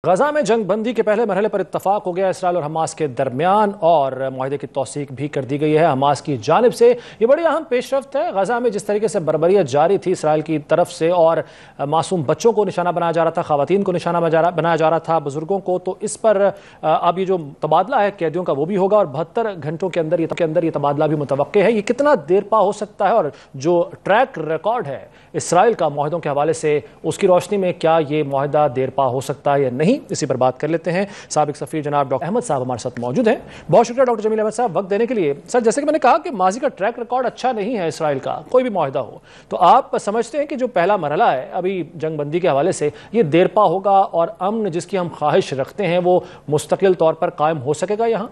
غزہ میں جنگ بندی کے پہلے مرحلے پر اتفاق ہو گیا اسرائیل اور حماس کے درمیان اور معاہدے کی توثیق بھی کر دی گئی ہے حماس کی جانب سے۔ یہ بڑی اہم پیش رفت ہے۔ غزہ میں جس طریقے سے بربریت جاری تھی اسرائیل کی طرف سے اور معصوم بچوں کو نشانہ بنایا جا رہا تھا، خواتین کو نشانہ بنایا جا رہا تھا، بزرگوں کو، تو اس پر اب یہ جو تبادلہ ہے قیدیوں کا وہ بھی ہوگا اور 72 گھنٹوں کے اندر یہ تبادلہ بھی متوقع ہے۔ یہ کتنا دیر پا ہو سکتا ہے اور جو ٹریک ریکارڈ ہے اسرائیل کا معاہدوں کے حوالے سے، اس کی روشنی میں کیا یہ معاہدہ دیر پا ہو سکتا ہے یا نہیں، اسی پر بات کر لیتے ہیں۔ سابق سفیر جناب ڈاکٹر احمد صاحب ہمارے ساتھ موجود ہیں۔ بہت شکریہ ڈاکٹر جمیل احمد صاحب وقت دینے کے لیے۔ سر، جیسے کہ میں نے کہا کہ ماضی کا ٹریک ریکارڈ اچھا نہیں ہے اسرائیل کا، کوئی بھی معاہدہ ہو، تو آپ سمجھتے ہیں کہ جو پہلا مرحلہ ہے ابھی جنگ بندی کے حوالے سے یہ دیر پا ہوگا اور امن جس کی ہم خواہش رکھتے ہیں وہ مستقل طور پر قائم ہو سکے گا یہاں؟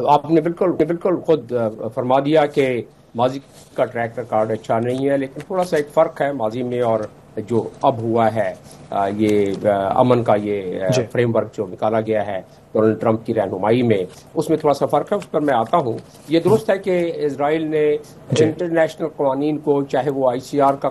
آپ نے بالکل خود فرما دیا کہ ماضی کا ٹریک ریکارڈ اچھا نہیں ہے، لیکن تھوڑا سا ایک فرق ہے ماضی میں اور جو اب ہوا ہے۔ یہ امن کا یہ فریم ورک جو نکالا گیا ہے ڈونلڈ ٹرمپ کی رہنمائی میں، اس میں تھوڑا سا فرق ہے، اس پر میں آتا ہوں۔ یہ درست ہے کہ اسرائیل نے انٹرنیشنل قوانین کو، چاہے وہ ICR کا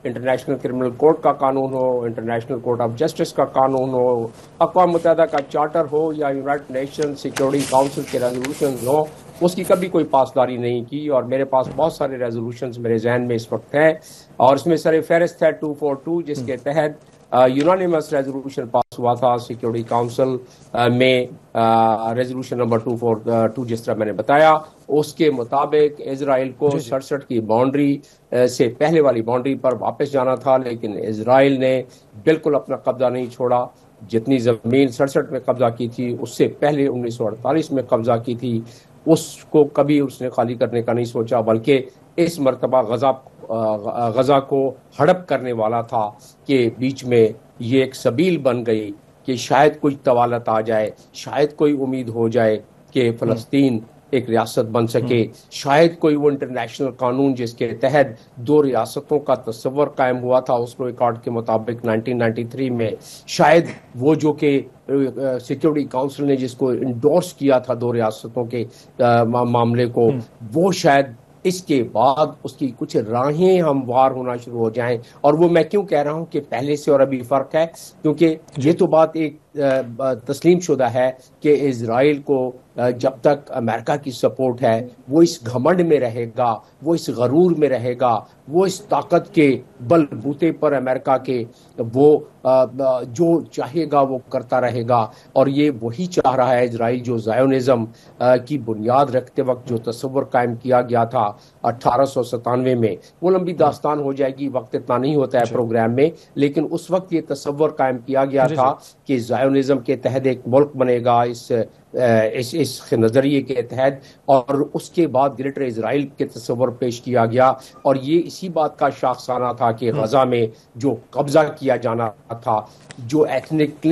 انٹرنیشنل کرمنل کورٹ کا قانون ہو، انٹرنیشنل کورٹ آف جسٹس کا قانون ہو، اقوام متحدہ کا چارٹر ہو یا یونائٹڈ نیشن سیکورٹی کاؤنسل کے ریزولوشنز ہوں، اس کی کبھی کوئی پاسداری نہیں کی۔ اور میرے پاس بہت سارے ریزولوشنز میرے ذہن میں اس وقت ہیں، اور اس میں سر فہرست ہے 242 جس کے تحت یونانیمس ریزولوشن پاس ہوا تھا سیکورٹی کاؤنسل میں، ریزولوشن نمبر 242 جس طرح میں نے بتایا، اس کے مطابق اسرائیل کو 67 کی باؤنڈری سے پہلے والی باؤنڈری پر واپس جانا تھا، لیکن اسرائیل نے بالکل اپنا قبضہ نہیں چھوڑا۔ جتنی زمین 67 میں قبضہ کی تھی اس سے پہلے 1948 میں قبضہ کی تھی، اس کو کبھی اس نے خالی کرنے کا نہیں سوچا، بلکہ اس مرتبہ غزہ کو ہڑپ کرنے والا تھا کہ بیچ میں یہ ایک سبیل بن گئی کہ شاید کچھ طوالت آ جائے، شاید کوئی امید ہو جائے کہ فلسطین ایک ریاست بن سکے، شاید کوئی وہ انٹرنیشنل قانون جس کے تحت 2 ریاستوں کا تصور قائم ہوا تھا اسلو ایکارڈ کے مطابق 1993 میں، شاید وہ جو کہ سیکورٹی کاؤنسل نے جس کو انڈورس کیا تھا 2 ریاستوں کے معاملے کو، وہ شاید اس کے بعد اس کی کچھ راہیں ہموار ہونا شروع ہو جائیں۔ اور وہ میں کیوں کہہ رہا ہوں کہ پہلے سے اور ابھی فرق ہے، کیونکہ یہ تو بات ایک تسلیم شدہ ہے کہ اسرائیل کو جب تک امریکہ کی سپورٹ ہے وہ اس گھمنڈ میں رہے گا، وہ اس غرور میں رہے گا، وہ اس طاقت کے بل بوتے پر امریکہ کے وہ جو چاہے گا وہ کرتا رہے گا۔ اور یہ وہی چاہ رہا ہے اسرائیل جو زائونزم کی بنیاد رکھتے وقت جو تصور قائم کیا گیا تھا 1897 میں، وہ لمبی داستان ہو جائے گی، وقت اتنا نہیں ہوتا ہے پروگرام میں، لیکن اس وقت یہ تصور قائم کیا گیا تھا کہ زائونزم کے تحت ایک ملک بنے گا اس نظریے کے تحت، اور اس کے بعد گریٹر اسرائیل کے تصور پیش کیا گیا۔ اور یہ اسی بات کا شاخسانہ تھا کہ غزہ میں جو قبضہ کیا جانا تھا، جو ایتھنک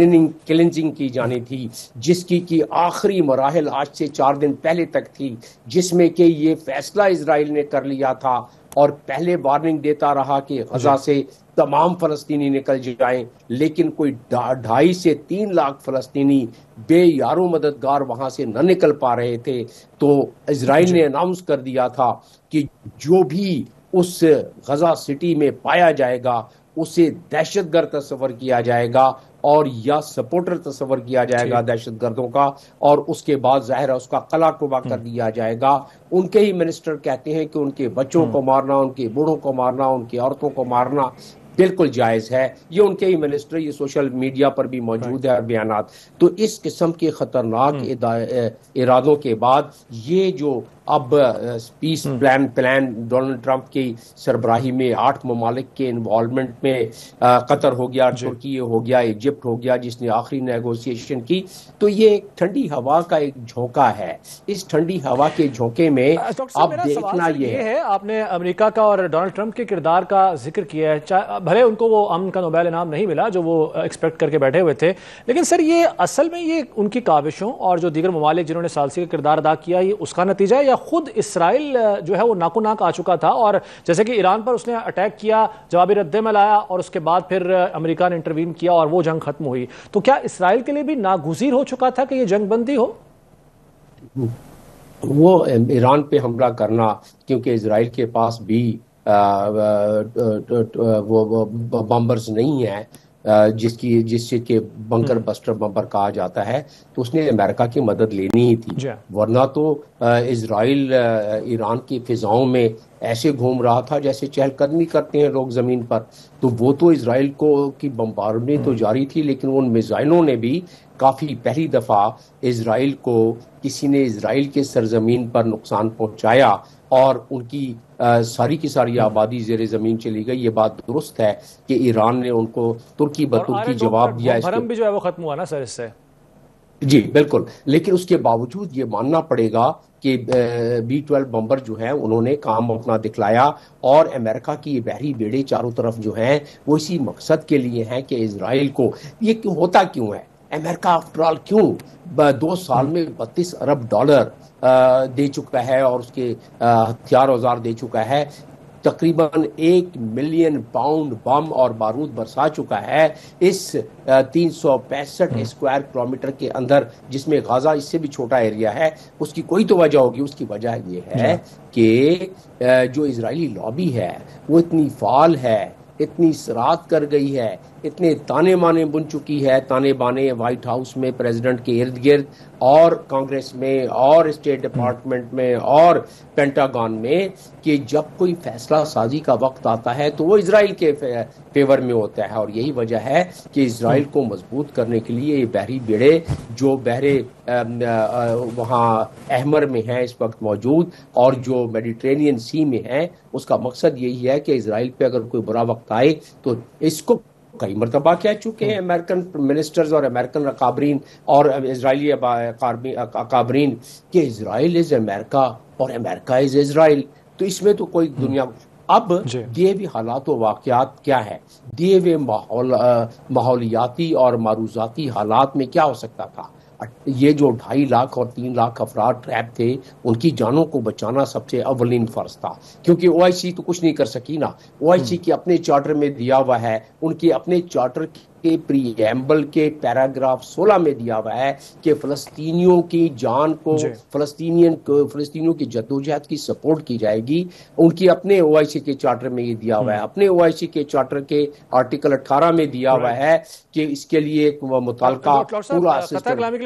کلینزنگ کی جانی تھی، جس کی آخری مراحل آج سے 4 دن پہلے تک تھی، جس میں کہ یہ فیصلہ اسرائیل نے کر لیا تھا اور پہلے وارننگ دیتا رہا کہ غزہ سے تمام فلسطینی نکل جائیں، لیکن کوئی 2.5 سے 3 لاکھ فلسطینی بے یارو مددگار وہاں سے نہ نکل پا رہے تھے، تو اسرائیل نے اناؤنس کر دیا تھا کہ جو بھی اس غزہ سٹی میں پایا جائے گا اسے دہشت گرد تصور کیا جائے گا اور یا سپورٹر تصور کیا جائے گا دہشت گردوں کا، اور اس کے بعد ظاہر ہے اس کا قلع کبا کر دیا جائے گا۔ ان کے ہی منسٹر کہتے ہیں کہ ان کے بچوں کو مارنا، ان کے بوڑھوں کو مارنا، ان کی عورتوں کو مارنا بالکل جائز ہے۔ یہ ان کے ہی منسٹر، یہ سوشل میڈیا پر بھی موجود ہے بیانات۔ تو اس قسم کے خطرناک ارادوں کے بعد یہ جو اب پیس پلان ڈونلڈ ٹرمپ کی سربراہی میں 8 ممالک کے انوالومنٹ میں قطر ہو گیا، ترکی ہو گیا، ایجپٹ ہو گیا جس نے آخری نیگوسیشن کی، تو یہ ایک ٹھنڈی ہوا کا ایک جھونکا ہے۔ اس ٹھنڈی ہوا کے جھونکے میں اب دیکھنا یہ ہے، آپ نے امریکہ کا اور ڈونلڈ ٹرمپ کے کردار کا ذکر کیا ہے، بھلے ان کو وہ امن کا نوبیل انعام نہیں ملا جو وہ ایکسپیکٹ کر کے بیٹھے ہوئے تھے، لیکن سر یہ اصل میں یہ ان کی کاوشوں اور جو دیگر ممالک جنہوں نے ثالثی کا کردار ادا کیا یہ اس کا نتیجہ ہے، یا خود اسرائیل جو ہے وہ ناکو ناک آ چکا تھا اور جیسے کہ ایران پر اس نے اٹیک کیا، جوابی رد عمل آیا اور اس کے بعد پھر امریکہ نے انٹروین کیا اور وہ جنگ ختم ہوئی، تو کیا اسرائیل کے لیے بھی ناگزیر ہو چکا تھا کہ یہ جنگ بندی ہو؟ وہ ایران پہ حملہ کرنا، کیونکہ اسرائیل کے پاس بھی وہ بمبرز نہیں ہیں، جس سے کہ بنکر بسٹر بمبر کہا جاتا ہے، تو اس نے امریکہ کی مدد لینی ہی تھی، ورنہ تو اسرائیل ایران کی فضاؤں میں ایسے گھوم رہا تھا جیسے چہل قدمی کرتے ہیں لوگ زمین پر. تو وہ تو اسرائیل کی بمبارڈمنٹ تو جاری تھی، لیکن ان میزائلوں نے بھی کافی پہلی دفعہ اسرائیل کو کسی نے اسرائیل کے سرزمین پر نقصان پہنچایا اور ان کی ساری کی ساری آبادی زیر زمین چلی گئی. یہ بات درست ہے کہ ایران نے ان کو ترکی بترکی جواب دیا. بھرم بھی جو ہے وہ ختم ہوا نا سر اس سے. جی بالکل، لیکن اس کے باوجود یہ ماننا پڑے گا کہ B-12 بمبر جو ہیں انہوں نے کام اپنا دکھلایا، اور امریکہ کی یہ بحری بیڑے چاروں طرف جو ہیں وہ اسی مقصد کے لیے ہیں کہ اسرائیل کو یہ ہوتا کیوں ہے. امریکہ آفٹر آل کیوں 2 سال میں $32 ارب دے چکا ہے اور اس کے ہتھیار اوزار دے چکا ہے، تقریباً 1 ملین پاؤنڈ بم اور بارود برسا چکا ہے اس 365 اسکوائر کلومیٹر کے اندر، جس میں غزہ اس سے بھی چھوٹا ایریا ہے. اس کی کوئی تو وجہ ہوگی. اس کی وجہ یہ ہے کہ جو اسرائیلی لابی ہے وہ اتنی فعال ہے، اتنی سرات کر گئی ہے، اتنے تانے مانے بن چکی ہے، تانے بانے وائٹ ہاؤس میں پریزیڈنٹ کے ارد گرد اور کانگریس میں اور اسٹیٹ ڈپارٹمنٹ میں اور پینٹاگون میں، کہ جب کوئی فیصلہ سازی کا وقت آتا ہے تو وہ اسرائیل کے فیور میں ہوتا ہے. اور یہی وجہ ہے کہ اسرائیل کو مضبوط کرنے کے لیے یہ بحری بیڑے جو بحرے وہاں احمر میں ہیں اس وقت موجود اور جو میڈیٹرینین سی میں ہیں، اس کا مقصد یہی ہے کہ اسرائیل پہ اگر کوئی برا وقت آئے تو اس کو کئی مرتبہ کہہ چکے ہیں امریکن منسٹرز اور امریکن اکابرین اور اسرائیلی اکابرین کہ اسرائیل از امریکہ اور امریکہ از اسرائیل. تو اس میں تو کوئی دنیا اب دیے ہوئے حالات و واقعات کیا ہے، دیے ہوئے ماحولیاتی اور معروضاتی حالات میں کیا ہو سکتا تھا. یہ جو 2.5 لاکھ اور 3 لاکھ افراد ٹریپ تھے، ان کی جانوں کو بچانا سب سے اولین فرض تھا، کیونکہ OIC تو کچھ نہیں کر سکی نا. OIC کے اپنے چارٹر میں دیا ہوا ہے، ان کے اپنے چارٹر کے پری ایمبل کے پیراگراف 16 میں دیا ہوا ہے کہ فلسطینیوں کی جان کو فلسطینیوں کی جدوجہد کی سپورٹ کی جائے گی. ان کی اپنے OIC کے چارٹر میں یہ دیا ہوا ہے، اپنے OIC کے چارٹر کے آرٹیکل 18 میں دیا ہوا ہے کہ اس کے لیے ایک متعلقہ پورا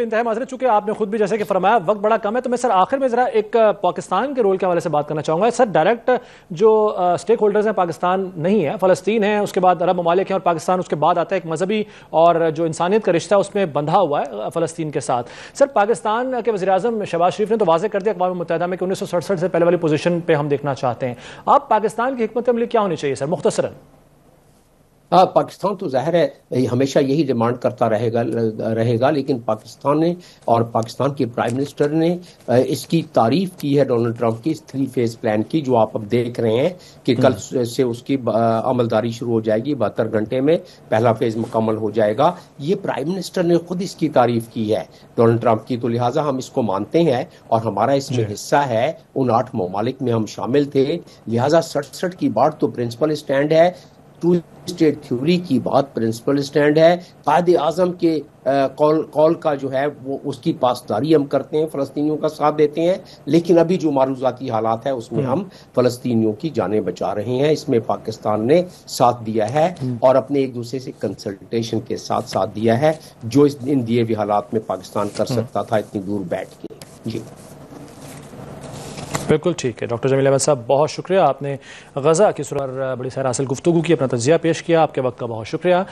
انتہائی معذرت، چونکہ آپ نے خود بھی جیسے کہ فرمایا وقت بڑا کم ہے، تو میں سر آخر میں ذرا ایک پاکستان کے رول کے حوالے سے بات کرنا چاہوں گا. سر ڈائریکٹ جو اسٹیک ہولڈرز ہیں پاکستان نہیں ہے، فلسطین ہے، اس کے بعد عرب ممالک ہیں، اور پاکستان اس کے بعد آتا ہے ایک مذہبی اور جو انسانیت کا رشتہ اس میں بندھا ہوا ہے فلسطین کے ساتھ. سر پاکستان کے وزیر اعظم شہباز شریف نے تو واضح کر دیا اقوام متحدہ میں کہ 1967 سے پہلے والی پوزیشن پہ ہم دیکھنا چاہتے ہیں. آپ پاکستان کی حکمت عملی کیا ہونی چاہیے سر مختصراً؟ پاکستان تو ظاہر ہے ہمیشہ یہی ڈیمانڈ کرتا رہے گا، لیکن پاکستان نے اور پاکستان کے پرائم منسٹر نے اس کی تعریف کی ہے ڈونلڈ ٹرمپ کی اس 3 فیز پلان کی، جو آپ اب دیکھ رہے ہیں کہ کل سے اس کی عملداری شروع ہو جائے گی. 72 گھنٹے میں پہلا فیز مکمل ہو جائے گا. یہ پرائم منسٹر نے خود اس کی تعریف کی ہے ڈونلڈ ٹرمپ کی، تو لہٰذا ہم اس کو مانتے ہیں اور ہمارا اس میں حصہ ہے. ان 8 ممالک میں ہم شامل تھے، لہٰذا 67 کی بات تو پرنسپل اسٹینڈ ہے، 2 اسٹیٹ تھیوری کی بات پرنسپل اسٹینڈ ہے. قائد اعظم کے قول کا جو ہے وہ اس کی پاسداری ہم کرتے ہیں، فلسطینیوں کا ساتھ دیتے ہیں، لیکن ابھی جو معروضاتی حالات ہے اس میں ہم فلسطینیوں کی جانیں بچا رہے ہیں. اس میں پاکستان نے ساتھ دیا ہے اور اپنے ایک دوسرے سے کنسلٹیشن کے ساتھ دیا ہے، جو ان دیے ہوئے حالات میں پاکستان کر سکتا تھا اتنی دور بیٹھ کے. جی بالکل ٹھیک ہے. ڈاکٹر جمیل احمد صاحب بہت شکریہ، آپ نے غزہ کی صورت بڑی سیر حاصل گفتگو کی، اپنا تجزیہ پیش کیا، آپ کے وقت کا بہت شکریہ.